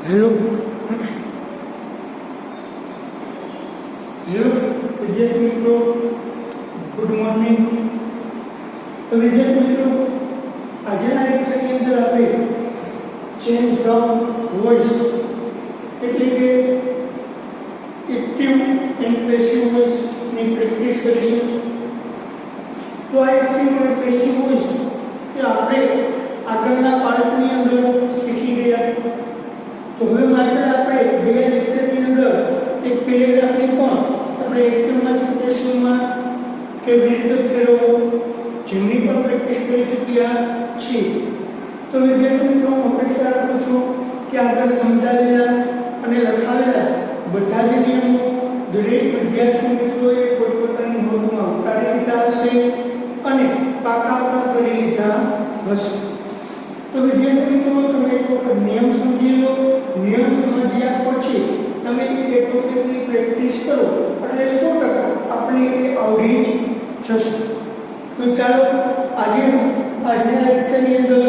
Hello hello विद्यार्थी मित्रों, good morning. तो विद्यार्थी मित्रों, આજના લેક્ચરની અંદર આપણે ચેન્જ ધ વોઇસ એટલે કે એક્ટિવ એન્ડ પેસિવ વોઇસ ની પ્રેક્ટિસ કરીશું। તો આ એક્ટિવ અને પેસિવ વોઇસ એ આપણે આગળના પાઠની અંદર શીખી ગયા। તો હવે માત્ર આપણે બે લેક્ચરની અંદર એક પેરેગ્રાફની પણ આપણે એક્ટિવમાંથી પેસિવમાં કેવી રીતે ફેરવવો જેમની પણ પ્રેક્ટિસ કરી ચૂક્યા છીએ। તો વિદ્યાર્થી મિત્રો, અપેક્ષા રાખું છું કે આગળ સમજાવેલા અને લખાવેલા બધા જ નિયમો દરેક વિદ્યાર્થી મિત્રોએ પોતપોતાની નોટમાં ઉતારી લીધા હશે અને પાકા પણ કરી લીધા હશે। તો વિદ્યાર્થી મિત્રો, તમે એક વખત નિયમ સમજી લો। નિયમ સમજ્યા પછી તમે એ ટોપિકની પ્રેક્ટિસ કરો એટલે 100% આપણે એ આવડી જ જશે। તો ચાલો આજના લેક્ચરની અંદર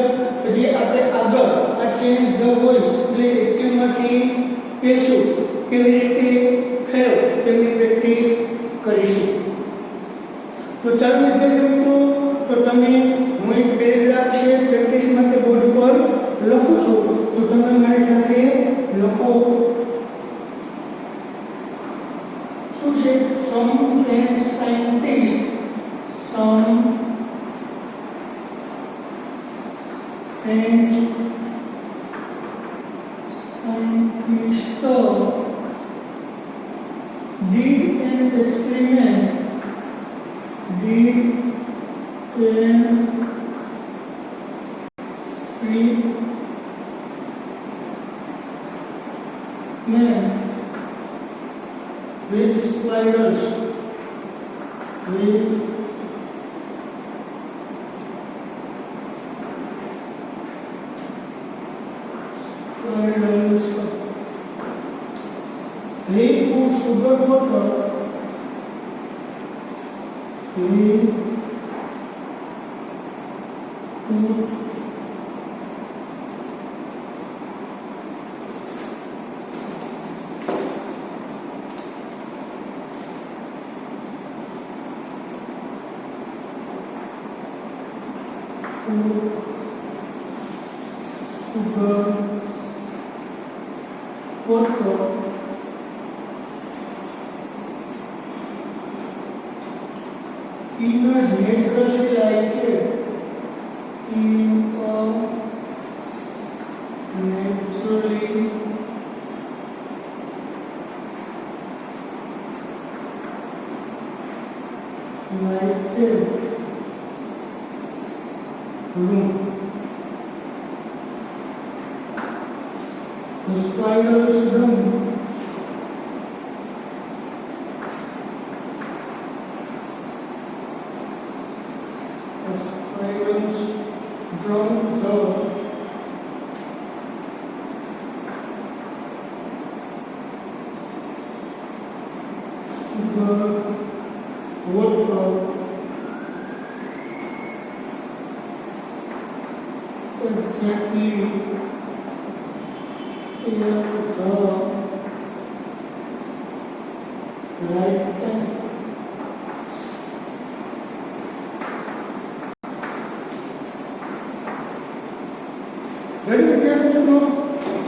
જે આપણે આગળ આ ચેન્જ ધ વોઇસ એટલે એક્ટિવમાંથી પેસિવ કેવી રીતે ફેરવો તેની પ્રેક્ટિસ કરીશું। તો ચાલો વિદ્યાર્થી મિત્રો, તો તમે હું એક પેરેગ્રાફ છે પ્રેક્ટિસ માટે બોર્ડ પર લખું છું, તો તમે મારી સાથે લખો। શું છે? Some French scientist did an experiment with spiders he put sugar water in a naturally like room. The spider's room from the sugar water exactly in the right time.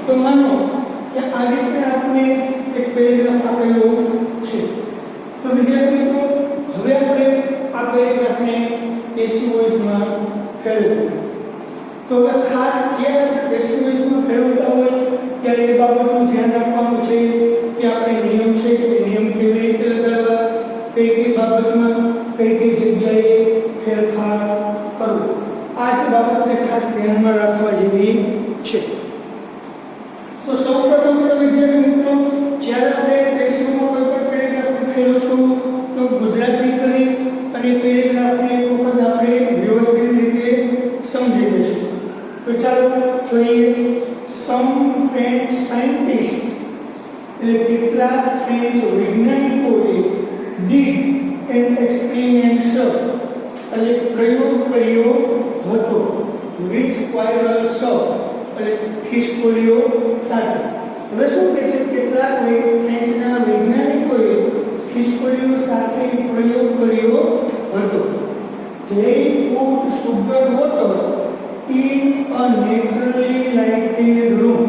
तो मानो कि आगे पे आपने एक पेरेग्राफ આપેલો છે। તો વિદ્યાર્થી મિત્રો, હવે આપણે આ પેરેગ્રાફને પેસિવ વોઇસમાં ફેરવવું। તો હવે ખાસ જ્યારે પેસિવ વોઇસમાં ફેરવતા હોય ત્યારે એ બાબતનું ધ્યાન રાખવાનું છે કે આપણે નિયમ છે કે નિયમ કેવી રીતે લગાડવા, કઈ કઈ બાબતમાં કઈ કઈ જગ્યાએ ફેરફાર કરવો, આ જ બાબતને ખાસ ધ્યાનમાં રાખવા જેવી છે। तो સૌપ્રથમ તો વિદ્યાર્થી મિત્રો, જ્યારે આપણે પેસિવમાં કોઈ પણ પેરેગ્રાફ ફેરવશું તો ગુજરાતી કરી અને પેરેગ્રાફને એક વખત આપણે વ્યવસ્થિત રીતે સમજી લઈશું। તો ચાલો જોઈએ। સમ ફ્રેન્ચ સાયન્ટિસ્ટ એટલે કેટલાક ફ્રેન્ચ વૈજ્ઞાનિકોએ ડીડ એન એક્સપેરિમેન્ટ એટલે પ્રયોગ કર્યો હતો વિચ સ્પાઇરલ્સ એટલે ખિસકોલીઓ સાથે. હવે શું કહે છે, કેટલાક ફ્રેન્ચના વૈજ્ઞાનિકોએ ખિસકોલીઓ સાથે પ્રયોગ કર્યો હતો. They put sugar water in a naturally lighted room.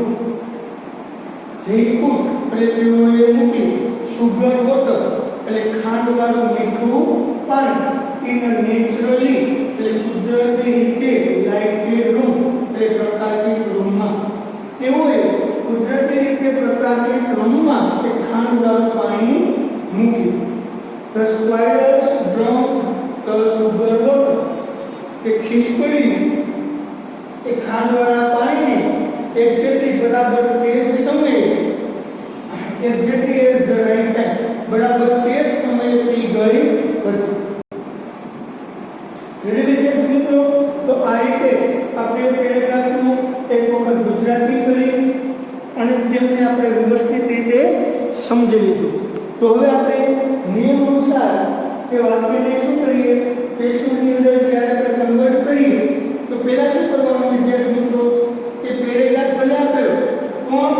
They put એટલે તેઓએ મૂકી sugar water એટલે ખાંડવાળું મીઠું પાણી in a naturally એટલે કુદરતી રીતે lighted room એટલે પ્રકાશિત રૂમમાં. તેઓએ કુદરતી રીતે પ્રકાશિત રૂમમાં એક ખાંડવાળું પાણી મૂક્યું. The squirrels drank the sugar water. કે ખિસકોલી એ ખાંડવાળા પાણીને એક્ઝેક્ટલી બરાબર તે જ સમયે exactly at the right time બરાબર તે જ સમયે પી ગઈ હતી. વિદ્યાર્થી મિત્રો, તો આ રીતે આપણે પેરેગ્રાફનું એક વખત ગુજરાતી કરી અને તેમને આપણે વ્યવસ્થિત રીતે સમજી લીધું. તો હવે આપણે નિયમ અનુસાર એ વાક્યને શું કરીએ, પેશનની અંદર જ્યારે આપણે કન્વર્ટ કરીએ તો પહેલા શું કરવાનું વિદ્યાર્થી મિત્રો, એ પેરેગ્રાફ ભલે આપેલો પણ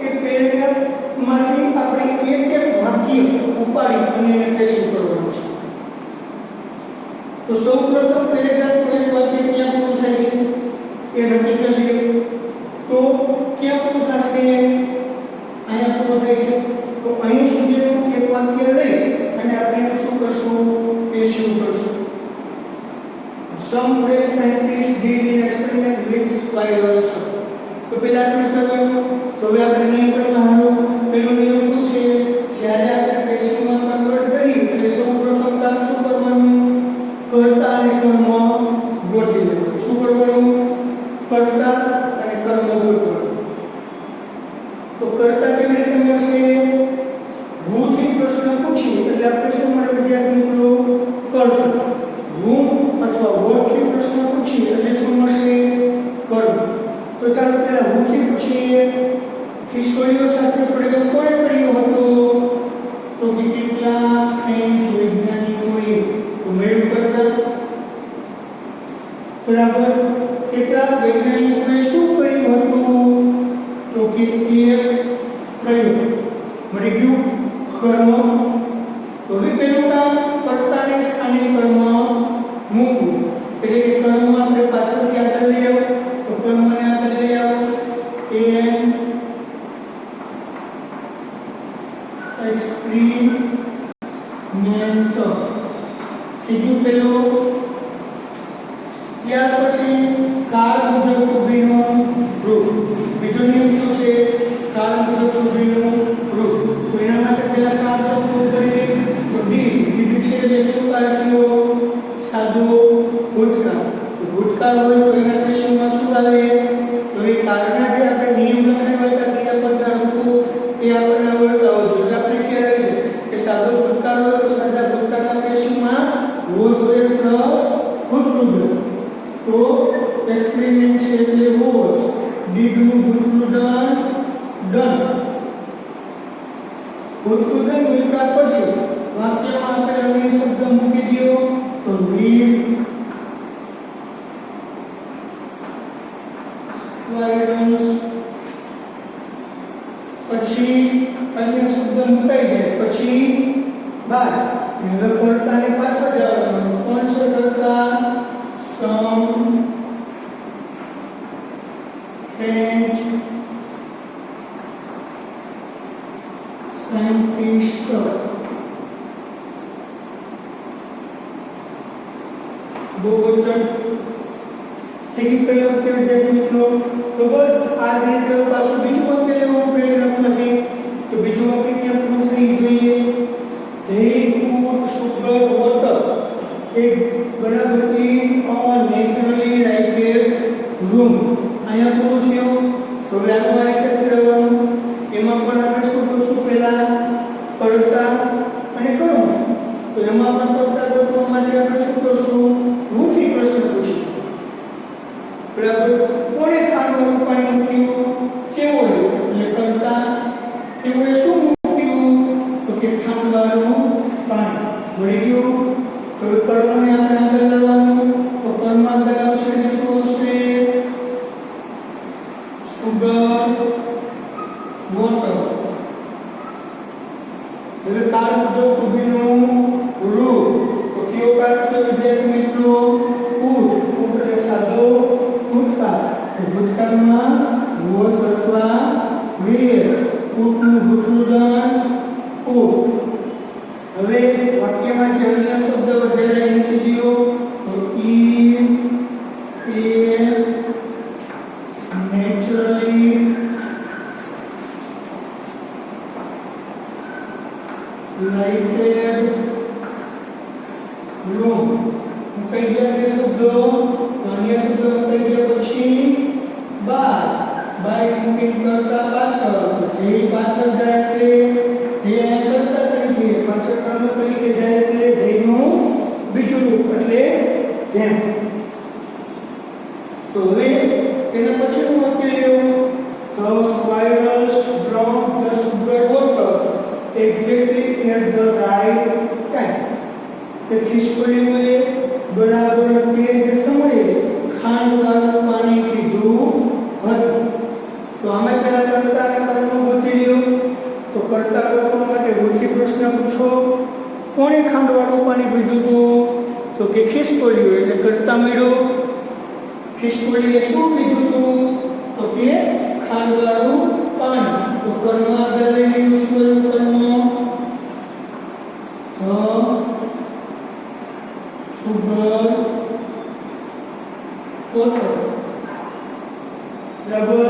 એ પેરેગ્રાફમાંથી આપણે એક એક વાક્ય ઉપાડી અને એને પેશન કરવાનું છે. તો સૌપ્રથમ પેરેગ્રાફનું એક વાક્ય ક્યાં પૂરું થાય છે એ નક્કી કરી લઈએ. તો ક્યાં પૂરું થશે, અહીંયા પૂરું થાય છે. તો અહીં સુધીનું એક વાક્ય લઈ અને આપણે શું કરશું, પેશન કરશું. Some French scientists did an experiment with squirrels. તો પહેલા આપણે કરવાનું, તો હવે આપણે નિયમ કરવાનો. પહેલો નિયમ શું છે, જ્યારે આપણે પેશનમાં કન્વર્ટ કરીએ એટલે સૌપ્રથમ કામ શું કરવાનું, કર્તા અને કર્મ ગોતી લેવાનું. શું કરવાનું, કર્તા અને કર્મ ગોતવાનું. તો કર્તા કેવી રીતે મળશે, હું પ્રશ્ન પૂછીએ એટલે આપણે શું મળે વિદ્યાર્થી મિત્રો, કર્તા. હું અથવા વોટથી પ્રશ્ન પૂછીએ એટલે શું મળશે, કર્મ. તો ચાલો પહેલા હુંથી પૂછીએ, ખિસકોલીઓ સાથે પ્રયોગ કોણે કર્યો હતો, તો કેટલા ફ્રેન્ચ વૈજ્ઞાનિકોએ ઉમેર્યું કરતા. બરાબર, કેટલાક વૈજ્ઞાનિકોએ શું કર્યું હતું, તો કે એક પ્રયોગ મળી ગયું કર્મ. તો હવે પેલું કામ કર્તાને સ્થાને કર્મ મૂકવું એટલે કે કર્મ આપણે પાછળથી આગળ લઈ આવો. તો કર્મને આગળ લઈ આવો, એન એક્સપેરિમેન્ટ થઈ ગયું પેલું. ત્યાર પછી કાળ મુજબ ઉભીનું રૂપ. બીજો નિયમ શું છે, કાળ મુજબ ઉભીનું રૂપ. તો એના માટે પહેલા કાળ મુજબ કરીએ તો ડી છે એટલે કેવું કાળ થયો, સાદો ભૂતકાળ. ભૂતકાળ હોય તો એના પ્રશ્નમાં શું આવે, તો એ કાળના જે આપણે નિયમ લખાવ્યા હતા ક્રિયાપદના રૂપો એ આપણને આવડતા હોય. જો આપણે ખ્યાલ આવી કે સાદો ભૂતકાળ હોય તો સાદા ભૂતકાળના પ્રશ્નમાં વોઝ હોય પ્લસ ભૂતપૂર્વ. તો એક્સપેરિમેન્ટ છે એટલે વોઝ, ડીડ નું ભૂતપૂર્વ ડન. ભૂતપૂર્વ ભૂતકાળ પછી વાક્યમાં આપણે અન્ય શબ્દ મૂકી દો તો રીડ વાયરન્સ. પછી અન્ય શબ્દ મુકાઈ જાય પછી બાર. હવે કર્તાને પાછળ જવાનું, કોણ છે કર્તા, સમ ફ્રેન્ચ સાયન્ટિસ્ટ. બહુવચન થઈ ગયું. કઈ વાક્ય વિદ્યાર્થી મિત્રો, તો બસ આ જ રીતે પાછું બીજું વાક્ય લેવાનું પેરેગ્રાફમાંથી. તો બીજું વાક્ય ક્યાં પૂરું થઈ જોઈએ, they put sugar water એક બરાબર in a naturally lighted room. અહીંયા પૂરું થયું. તો હવે આનું વાક્ય કરવાનું, એમાં પણ આપણે શું કરશું, પહેલા કર્તા અને કર્મ. તો એમાં પણ કર્તા ગોતવા માટે આપણે શું કરશું, હુંથી પ્રશ્ન પૂછીશું. બરાબર, કોણે ખાંડવાળું પાણી મૂક્યું, કેવો એટલે કર્તા. તેઓએ શું મૂક્યું, તો કે ખાંડવાળું પાણી. મળી ગયું. તો કર્મને આપણે આગળ લાવવાનું. તો કર્મ આગળ આવશે એટલે શું આવશે, water. હવે કારક જો ઉભીનું રૂ તો કયો કારક છે વિદ્યાર્થી મિત્રો? ઉઠ. ઉઠ એટલે સાદો ભૂતકાળ. ભૂતકાળમાં વોસ અથવા વીર. ઉઠનું ભૂતૃદન ઉઠ. હવે વાક્યમાં જે અન્ય શબ્દ વધેલા એ મૂકી દો તો ઈ એ naturally lighted room. કઈ ગયા બે શબ્દો? અન્ય શબ્દો કઈ ગયા પછી બાર. બાર મૂકી કરતા પાછળ. જે પાછળ જાય એટલે જે કરતા તરીકે પાછળ કર્મ તરીકે જાય એટલે જેનું બીજું રૂપ એટલે ધેમ. તો હવે એના પછીનું વાક્ય લેવું. The squirrels drank the sugar water exactly at the right time. તે ખિસકોલીઓએ બરાબર તે જ સમયે ખાંડવાળું પાણી પીધું હતું. તો આમાં પહેલા કરતા અને કર્મ ગોતી લ્યો. તો કરતા ગોતવા માટે ગોથી પ્રશ્ન પૂછો. કોણે ખાંડવાળું પાણી પીધું હતું? તો કે ખિસકોલીઓ. એટલે કરતા મળ્યો. ખિસકોલીએ શું પીધું હતું? તો કે ખાંડવાળું પાણી. તો કર્મ આગળ યુઝ કર્યું. કર્મ sugar water. બરાબર.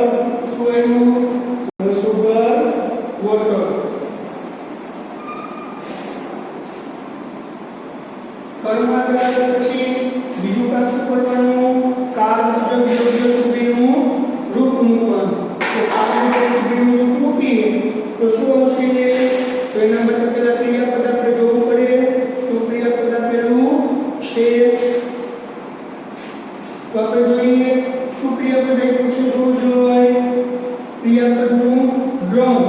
શું આવ્યું? the sugar water. કર્મ આગળ પછી બીજું કામ શું કરવાનું? કાર મુજબ યોગ્ય રૂપીનું રૂપ મૂકવાનું. તો કાર મુજબ રૂપીનું રૂપ મૂકીએ તો શું આવશે? તો એના માટે પહેલા ક્રિયાપદ આપણે જોવું પડે. શું ક્રિયાપદ આપેલું છે? તો આપણે જોઈએ શું ક્રિયાપદ આપ્યું છે. જોવું જોઈએ ક્રિયાપદનું ડ્રમ.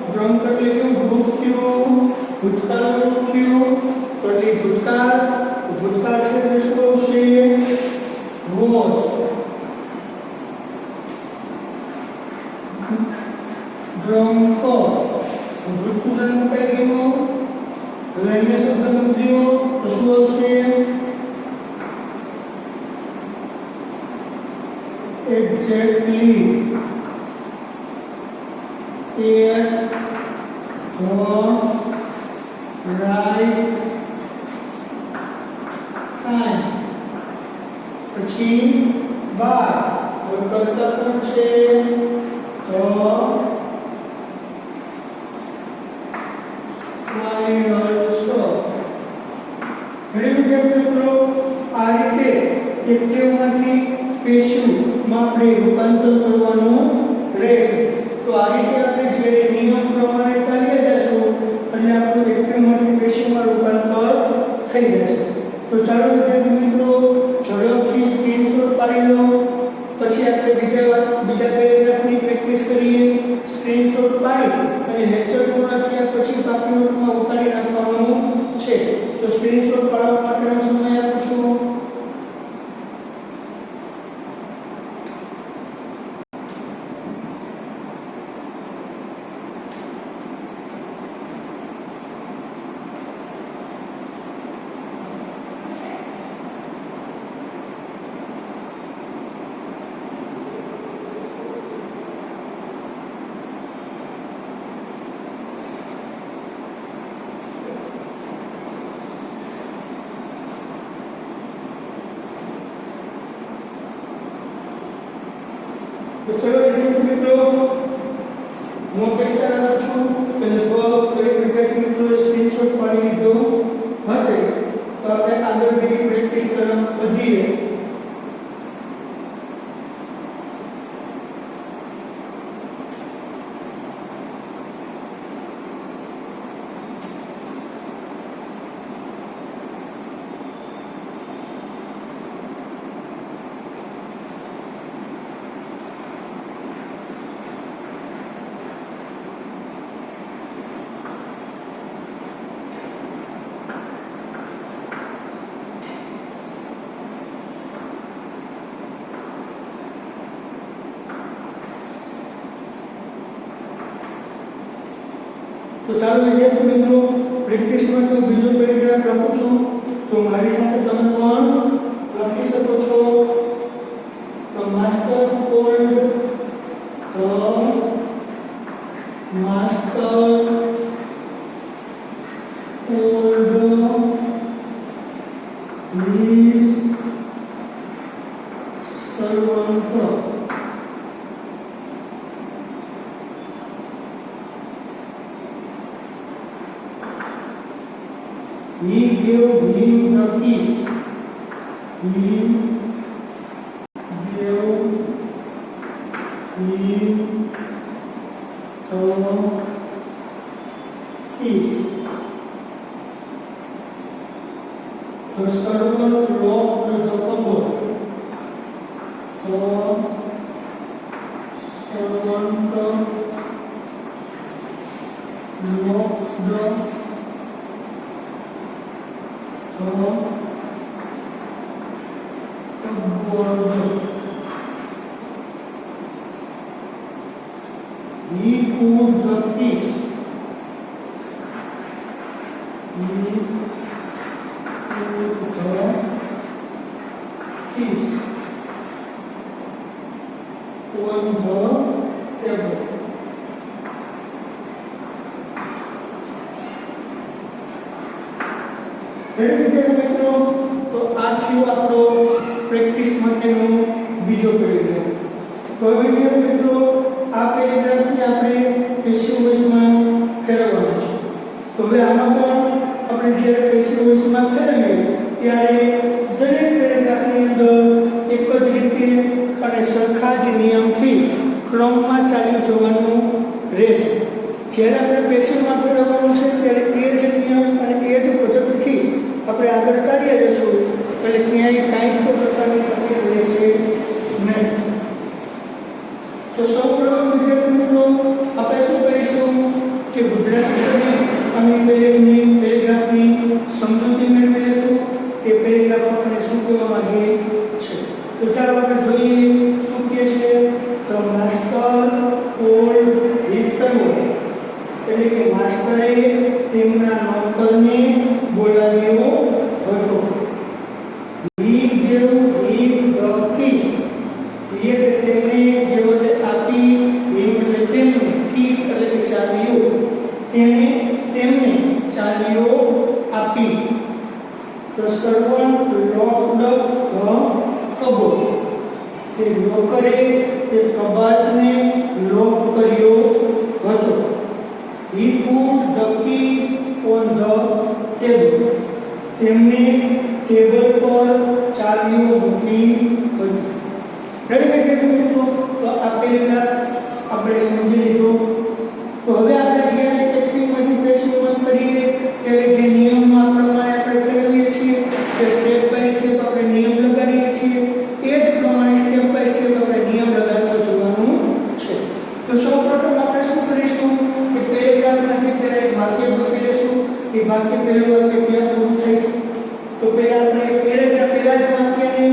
ડ્રમ એટલે કેવું? ભૂતકાળ. ભૂતકાળનું થયું તો એટલે ભૂતકાળ. ભૂતકાળ છે એટલે શું આવશે? was. drunk. ભૂતકાળ મુકાઈ ગયું. હવે અન્ય શબ્દ મૂક્યો તો શું આવશે? exactly at the right time. પછી બાર. હવે કરતા કોણ છે? તો આ રીતે એક્ટિવમાંથી પેશિવમાં આપણે રૂપાંતર કરવાનું રહેશે. તો આ રીતે આપણે જે નિયમ પ્રમાણે ચાલ્યા જશું એટલે આપણું એક્ટિવમાંથી પેશિવમાં રૂપાંતર થઈ જશે. તો ચાલો વિદ્યાર્થી મિત્રો ઝડપથી સ્ક્રીનશોટ પાડી લો. પછી આપણે બીજા પેરેગ્રાફની પ્રેક્ટિસ કરીએ. સ્ક્રીનશોટ પાડી અને લેક્ચર પૂર્ણ થયા પછી કાપી નોટમાં ઉતારી નાખવાનું છે. તો સ્ક્રીનશોટ પાડવા માટેનો સમય આપું છું. તો ચલો વિદ્યાર્થી મિત્રો હું અપેક્ષા રાખું છું કે લગભગ દરેક વિદ્યાર્થી મિત્રોએ સ્ક્રીનશોટ પાડી લીધો હશે. તો આપણે આગળ બીજી પ્રેક્ટિસ તરફ વધીએ. તો ચાલો વિદ્યાર્થી મિત્રો પ્રેક્ટિસ માટે બીજો પેરેગ્રાફ લખું છું. તો મારી સાથે તમે પણ લખી શકો છો. તો master cold his servant. He gave him the keys. He gave him the keys. The servant locked the cupboard. The servant locked the He put the keys. He put the keys on the table. મિત્રો તો આ થયું આપણો practice માટેનો બીજો paragraph. તો હવે મિત્રો આ પેરેગ્રાફને આપણે પેસિવ વોઇસમાં ફેરવવાનો છે. તો હવે આમાં પણ આપણે જ્યારે પેસિવ વોઇસમાં ફેરવીએ ત્યારે દરેક પેરેગ્રાફની અંદર એક જ રીતે અને સરખા જ નિયમથી ક્રમમાં ચાલી જવાનું રહેશે. જ્યારે આપણે પેસિવમાં ફેરવવાનું છે ત્યારે એ જ નિયમ અને એ જ પદ્ધતિથી આપણે આગળ ચાલી જઈશું. એટલે ક્યાંય કાંઈ જ પ્રકારની તકલીફ રહેશે નહીં. તો સૌપ્રથમ વિદ્યાર્થી મિત્રો આપણે શું કરીશું કે ગુજરાતી અને પેરેગ્રાફની સમજૂતી મેળવી લઈશું. એ પેરેગ્રાફ આપણને શું કહેવા માંગે છે. તો ચાલો આપણે જોઈએ શું કહે છે. તો માસ્ટર કોલ્ડ હિઝ સર્વન્ટ, એટલે કે માસ્ટરે તેમના નોકરને બોલાવ્યો હતો. He gave him the keys. એટલે તેમણે જેવો જે આપી him એટલે તેમને, keys એટલે કે ચાવીઓ, તેમને ચાવીઓ આપી. The servant locked the cupboard. તે નોકરે તે કબાટને લોક કર્યો હતો. He put the keys on the table. તેમને ટેબલ પર ચાવીઓ મૂકી હતી. રેડી મિત્રો, તો આ પેરેગ્રાફ આપણે સમજી લીધો. તો હવે આપણે જ્યારે ટેકનિકમાંથી પેસિવમાં કરીએ ત્યારે જે નિયમમાં પ્રમાણે આપણે ફેરવીએ છીએ, જે સ્ટેપ બાય સ્ટેપ આપણે નિયમ લગાડીએ છીએ, એ જ પ્રમાણે સ્ટેપ બાય સ્ટેપ આપણે નિયમ લગાડતા જવાનું છે. તો સૌપ્રથમ આપણે શું કરીશું કે પેરેગ્રાફમાંથી પહેલા એક વાક્ય લખી લઈશું. એ વાક્ય પહેલું વાક્ય ક્યાં પૂરું થાય છે. તો પહેલા આપણે પેરેગ્રાફ પહેલા જ વાક્યને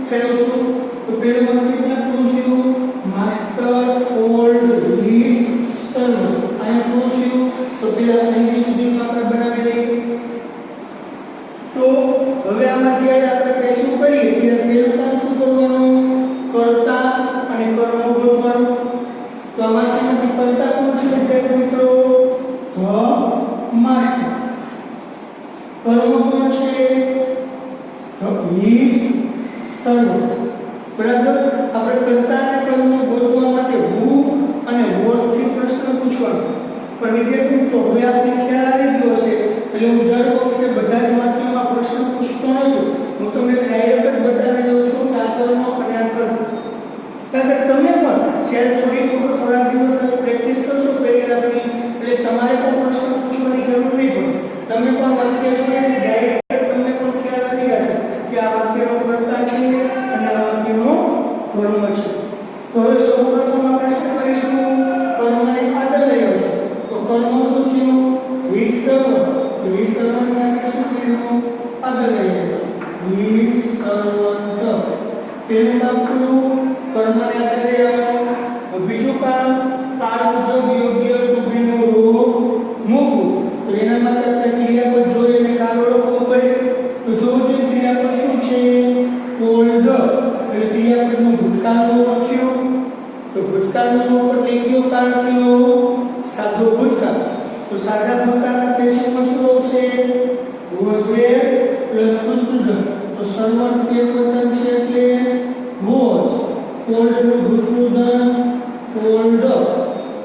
ફેરવશું. તો પહેલું વાક્ય ક્યાં પૂરું થયું? Master cold his servant. અહીંયા પૂરું થયું. તો પહેલા અહીં સુધીનું આપણે બનાવી લઈએ. તો હવે આમાં જ્યારે આપણે પેસિવ કરીએ ત્યારે પહેલું કામ શું કરવાનું? કર્તા અને કર્મ ગોતવાનું. તો આમાંથી કર્તા કોણ છે વિદ્યાર્થી મિત્રો? માસ્ટર. કર્મ કોણ છે? His servant. બરાબર. આપણે કર્તા અને કર્મને ગોતવા માટે હુ અને વોટ થી પ્રશ્ન પૂછવાનો. પણ વિદ્યાર્થી મિત્રો હવે આપણે ખ્યાલ આવી ગયો છે. એટલે હું દર વખતે બધા જ વાક્યોમાં પ્રશ્ન પૂછતો નથી. હું તમને ડાયરેક્ટ જ બતાવી દઉં છું કે આ કર્મ અને આ કર્મ. કારણ કે તમે પણ જ્યારે થોડા દિવસ પ્રેક્ટિસ કરશો પેરેગ્રાફની, એટલે તમારે પણ પ્રશ્ન પૂછવાની જરૂર નહીં પડે. તમે પણ વાક્ય જોઈને ડાયરેક્ટ તમને પણ ખ્યાલ આવી જશે કે આ વાક્યનો કર્તા છે અને આ વાક્યનો કર્મ છે. તો હવે સૌપ્રથમ આપણે શું કરીશું? કર્મને આગળ લઈ આવશું. તો કર્મ શું થયું? His servant. હિઝ સર્વન્ટ તે કયો કાળ થયો? સાદો ભૂતકાળ. તો સાદા ભૂતકાળના પેશિવમાં શું આવશે? વોઝ વેર પ્લસ ભૂતકાળ. તો સર્વન્ટ એકવચન છે એટલે વોઝ. ઓલ્ડ નું ભૂતકાળ ઓલ્ડ.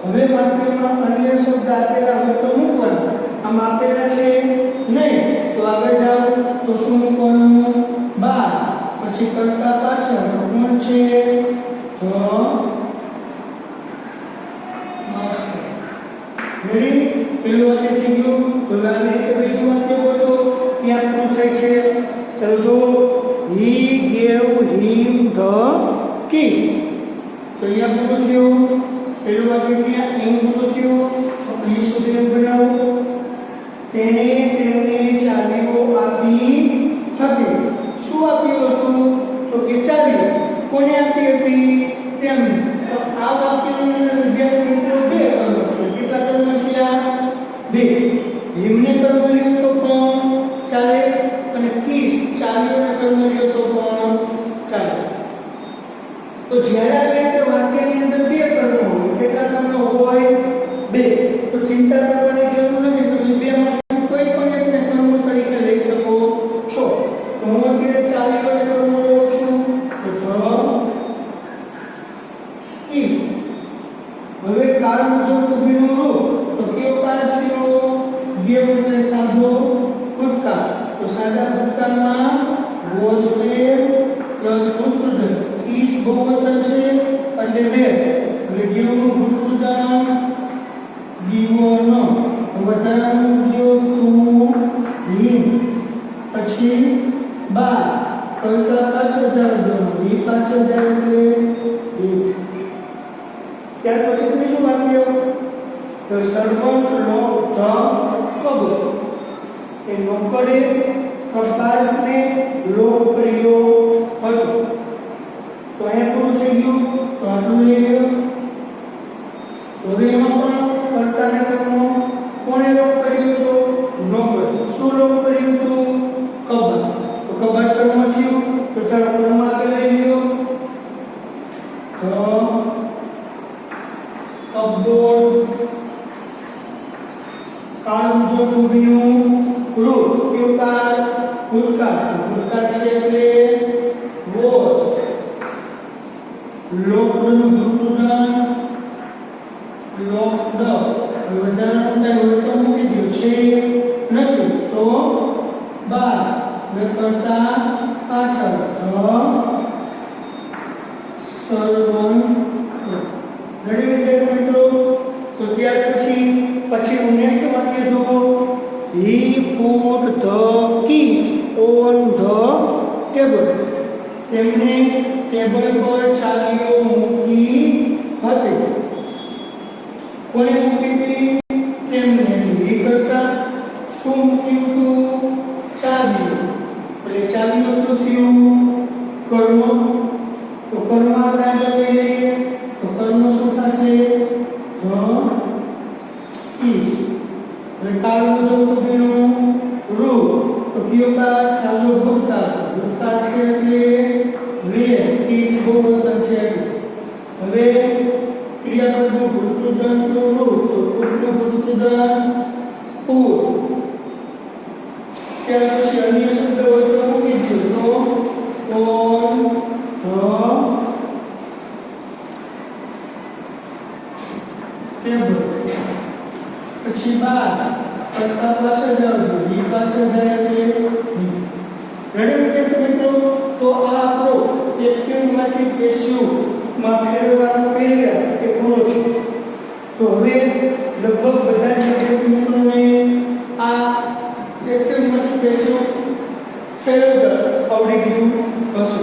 હવે વાક્યમાં અન્ય શબ્દ આપેલા હોય તો મૂકવાના. આમ આપેલા છે નહીં તો આગળ જાઓ તો શું મૂકવાનું? બાર. પછી કરતા પાછળ કોણ છે? તો રેડી. પેલું વાક્ય થઈ ગયું. તો આવી રીતે બીજું વાક્ય બોલો ત્યાં શું થાય છે? ચલો જો he gave him the kiss. તો અહીંયા પૂરું થયું. પેલું વાક્ય ત્યાં એમ પૂરું થયું. તો અહીં સુધી બનાવો. તેને તેમને ચાવીઓ આપી હતી. શું આપ્યું હતું? તો કે ચાવી. કોને આપી હતી? તેમને. તો આ વાક્યનો વિદ્યાર્થી મિત્રો બે કર્મ છે. કેટલા કર્મ છે આ? બે. એમને કર્મ લ્યો તો પણ ચાલે અને કિસ ચાવીઓને કર્મ લ્યો તો પણ ચાલે. તો જ્યારે આપણે તે વાક્યની અંદર બે કર્મ હોય, કેટલા કર્મ હોય? બે. તો ચિંતા કરવાની જરૂર નથી. તમે બેમાંથી કોઈ પણ એકને કર્મ તરીકે લઈ શકો છો. તો હું અત્યારે ચાવીઓને કર્મ લઉં છું. તો કિસ. હવે કાળ મુજબ ઉભીનું રૂપ તો કેવો કાળ થયો? બે એટલે સાદો ભૂતકાળ. તો સાદા ભૂતકાળમાં વોઝ વેર પ્લસ ભૂતકાળ. ઇસ બહુવચન છે એટલે વેર. એટલે ગીવનું ભૂતકાળ ગીવન. વધારાનું ઉપયોગ ટુ હિમ. પછી બાર. કરતા પાછળ જવાનું. એ પાછળ જાય એટલે ત્યાર પછી બીજું વાક્ય the servant locked the cupboard. એ નોકરે કબાટને લોક કર્યો હતો. તો અહીંયા પૂરું થઈ ગયું. તો આટલું લઈ લો. હવે એમાં પણ કર્તાને કર્મ કોણે લોક કર્યું તો? નોકર. શું લોક કર્યું હતું? કબાટ. તો કબાટ કર્મ થયું. તો ચાલો કર્મ આગળ લઈ લો. તો અબોલ કાળ મુજબ ઉભીનું રૂપ કેવું કાળ? ભૂતકાળ. ભૂતકાળ છે એટલે વોઝ. લોકડનું ભૂતકાળ લોકડ. વધારાનું કઈ હોય તો મૂકી દો. છે નથી તો બાર. હવે કરતા પાછળ સર્વન્ટ. ઘણી વિદ્યાર્થી મિત્રો તો ત્યાર પછી નેક્સ્ટ વાક્ય જુઓ. he put the keys on the table. તેમને ટેબલ પર ચાવીઓ મૂકી હતી. કોને મૂકી હતી? તેમને. એ કરતા શું મૂક્યું હતું? ચાવી. એટલે ચાવીનું શું થયું? કર્મ. તો કર્મ આપણે આગળ લઈ લઈએ. તો કર્મ શું થશે? કિસ. હવે કાળ મુજબ ઉભીનું રૂપ તો કયો કાળ? સાદો ભૂતકાળ. ભૂતકાળ છે એટલે વેર. કિસ બહુવચન છે. હવે ક્રિયાપદનું ભૂતકાળનું રૂપ તો ભૂતનું ભૂતકાળ પૂર. ત્યાર પછી અન્ય શબ્દ હોય તો મૂકી દો. તો ઓન ટેબલ. પછી બાર. કરતા પાછળ જવાનું. ઈ પાછળ જાય એટલે ઘણી વિદ્યાર્થી મિત્રો તો આ આપણો એક્ટિવમાંથી પેસિવમાં ફેરવવાનો કરી રહ્યા એ પૂરો છે. તો હવે લગભગ બધા જ વિદ્યાર્થી મિત્રોને આ એક્ટિવમાંથી પેસિવ ફેરવતા આવડી ગયું હશે.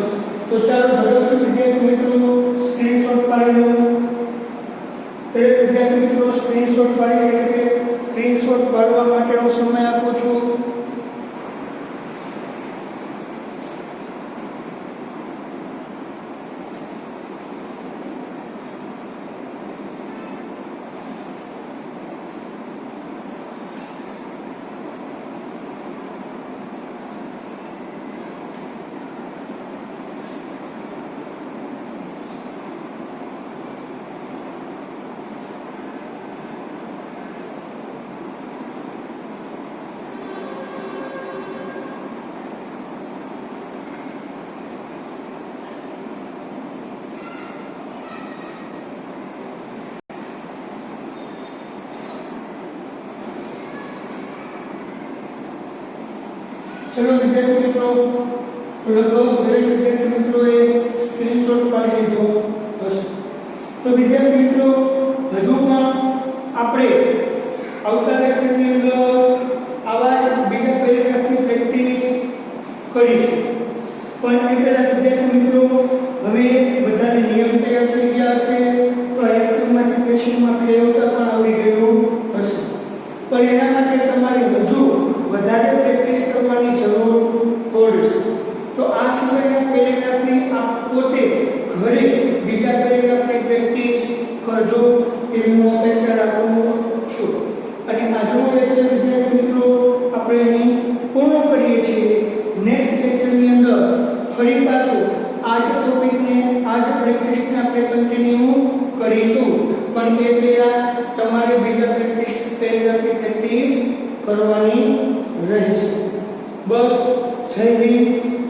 તો ચાલો ઝડપથી વિદ્યાર્થી મિત્રો સ્ક્રીનશોટ પાડી લો. વિદ્યાર્થી મિત્રો સ્ક્રીનશોટ પાડી લેશે. સ્ક્રીનશોટ પાડવા માટેનો સમય આપું છું. ચલો વિદ્યાર્થી મિત્રો, લગભગ દરેક વિદ્યાર્થી મિત્રોએ સ્ક્રીનશોટ પાડી લીધો હશે. તો વિદ્યાર્થી મિત્રો, હજુ પણ આપણે આવતા લેક્ચરની અંદર આવા જ બીજા પેરેગ્રાફની પ્રેક્ટિસ કરીશું. પણ એ પહેલા વિદ્યાર્થી મિત્રો, હવે બધાને નિયમ તૈયાર થઈ ગયા હશે, તો એક્ટિવમાંથી ક્વેશ્ચનમાં ફેરવતા પણ આવડી ગયું હશે. પણ એના માટે તમારે હજુ વધારે પ્રેક્ટિસ કરવાની જરૂર પડશે. તો આ સિવાયના પેરેગ્રાફની આપ પોતે ઘરે બીજા પેરેગ્રાફની પ્રેક્ટિસ કરજો એવી હું અપેક્ષા રાખું છું. અને આજનો લેક્ચર વિદ્યાર્થી મિત્રો આપણે અહીં પૂર્ણ કરીએ છીએ. નેક્સ્ટ લેક્ચરની અંદર ફરી પાછું આ જ ટોપિકને, આ જ પ્રેક્ટિસને આપણે કન્ટિન્યુ કરીશું. પણ એ પહેલા તમારે બીજા પેરેગ્રાફની પ્રેક્ટિસ કરવાની રહેશે. બસ, જય હિન્દ.